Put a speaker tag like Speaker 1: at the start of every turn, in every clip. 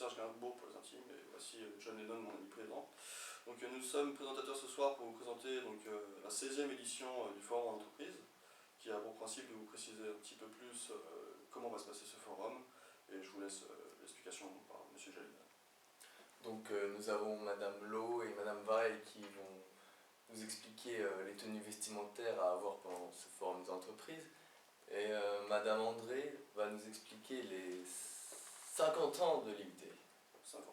Speaker 1: Serge Gainsbourg pour les intimes, et voici John Lennon, mon ami présent. Donc nous sommes présentateurs ce soir pour vous présenter donc, la 16e édition du Forum d'entreprise, qui a pour principe de vous préciser un petit peu plus comment va se passer ce forum, et je vous laisse l'explication par M. Jalina.
Speaker 2: Donc nous avons Madame Lowe et Madame Vaille qui vont nous expliquer les tenues vestimentaires à avoir pendant ce forum d'entreprise. Et Madame André va nous expliquer les 50 ans de l'IUT.
Speaker 1: 50.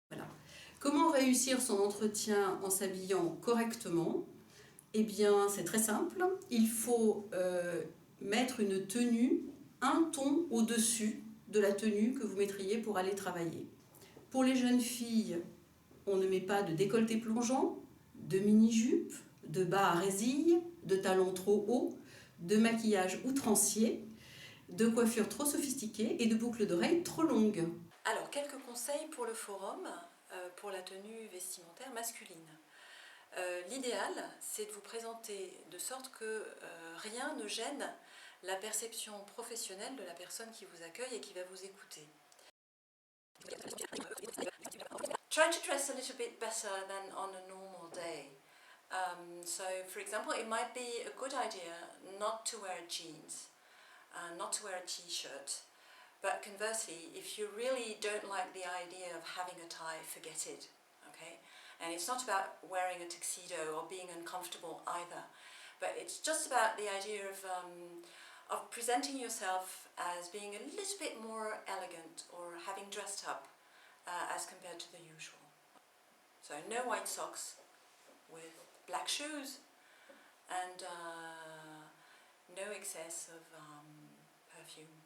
Speaker 3: Voilà. Comment réussir son entretien en s'habillant correctement? Eh bien, c'est très simple. Il faut mettre une tenue un ton au-dessus de la tenue que vous mettriez pour aller travailler. Pour les jeunes filles, on ne met pas de décolleté plongeant, de mini-jupe, de bas à résille, de talons trop hauts, de maquillage outrancier, de coiffure trop sophistiquée et de boucles d'oreilles trop longues. Alors, quelques conseils pour le forum, pour la tenue vestimentaire masculine. L'idéal, c'est de vous présenter de sorte que rien ne gêne la perception professionnelle de la personne qui vous accueille et qui va vous écouter. Try to dress a little bit better than on a normal day. So, for example, it might be a good idea not to wear jeans, not to wear a t-shirt. But conversely, if you really don't like the idea of having a tie, forget it. Okay? And it's not about wearing a tuxedo or being uncomfortable either. But it's just about the idea of presenting yourself as being a little bit more elegant or having dressed up as compared to the usual. So no white socks with black shoes and no excess of perfume.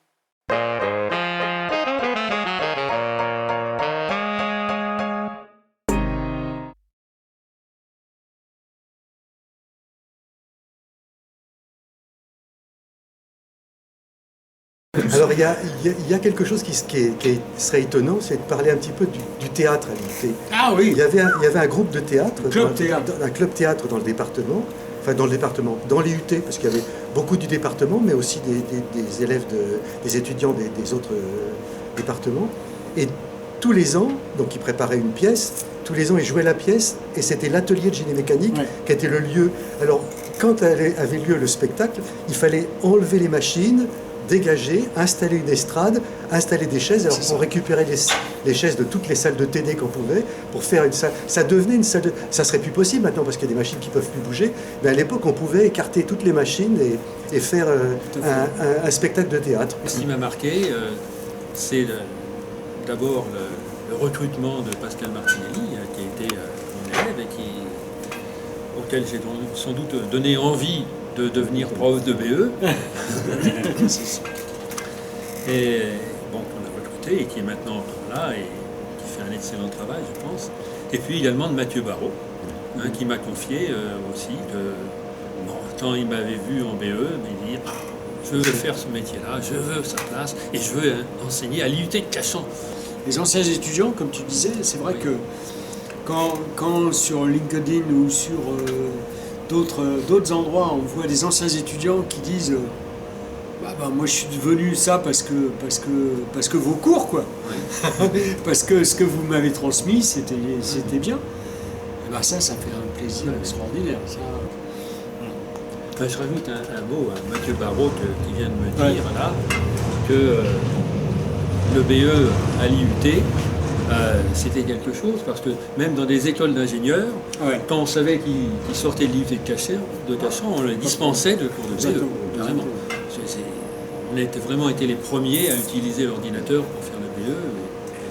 Speaker 4: Alors il y a quelque chose qui serait étonnant, c'est de parler un petit peu du théâtre à l'IUT.
Speaker 5: Ah oui.
Speaker 4: Il y avait un groupe de théâtre,
Speaker 5: un
Speaker 4: club théâtre dans le département, dans l'IUT, parce qu'il y avait beaucoup du département, mais aussi des élèves, des étudiants des autres départements. Et tous les ans, donc ils préparaient une pièce, tous les ans ils jouaient la pièce, et c'était l'atelier de génie mécanique qui était le lieu. Alors quand avait lieu le spectacle, il fallait enlever les machines, dégager, installer une estrade, installer des chaises. Alors on récupérait les chaises de toutes les salles de TD qu'on pouvait pour faire une salle. Ça devenait une salle ça serait plus possible maintenant parce qu'il y a des machines qui peuvent plus bouger. Mais à l'époque, on pouvait écarter toutes les machines et faire un spectacle de théâtre.
Speaker 6: Ce qui m'a marqué, c'est d'abord le recrutement de Pascal Martinelli, qui a été mon élève et auquel j'ai sans doute donné envie de devenir prof de BE. Et bon, qu'on a recruté et qui est maintenant là et qui fait un excellent travail, je pense. Et puis également de Mathieu Barrault, qui m'a confié aussi que quand il m'avait vu en BE, il dit je veux faire ce métier-là, je veux sa place et je veux enseigner à l'IUT de Cachan.
Speaker 5: Les anciens étudiants, comme tu disais, c'est vrai que quand sur LinkedIn ou sur d'autres endroits, on voit des anciens étudiants qui disent moi je suis devenu ça parce que vos cours, quoi. Oui. Parce que ce que vous m'avez transmis, c'était bien. Et ben ça fait un plaisir extraordinaire. Ça.
Speaker 6: Enfin, je rajoute un mot à Mathieu Barrault qui vient de me dire là que le BE à l'IUT, c'était quelque chose, parce que même dans des écoles d'ingénieurs, quand on savait qu'ils sortaient de l'IUT de Cachan, on les dispensait de cours de BE. Vraiment. On a vraiment été les premiers à utiliser l'ordinateur pour faire le BE.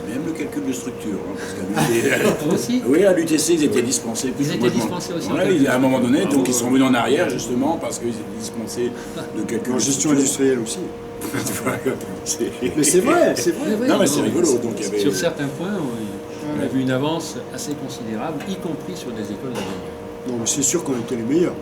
Speaker 7: Et même le calcul de structure, parce qu'à
Speaker 6: aussi.
Speaker 7: Oui, à l'UTC, ils étaient dispensés.
Speaker 6: Ils étaient dispensés aussi.
Speaker 7: À un moment donné, donc ils sont venus en arrière justement parce qu'ils étaient dispensés de calcul.
Speaker 5: En gestion industrielle aussi. Mais c'est vrai.
Speaker 7: Non, mais c'est rigolo. Donc,
Speaker 6: sur certains points, on a vu une avance assez considérable, y compris sur des écoles d'ingénieurs.
Speaker 5: Non, mais c'est sûr qu'on était les meilleurs.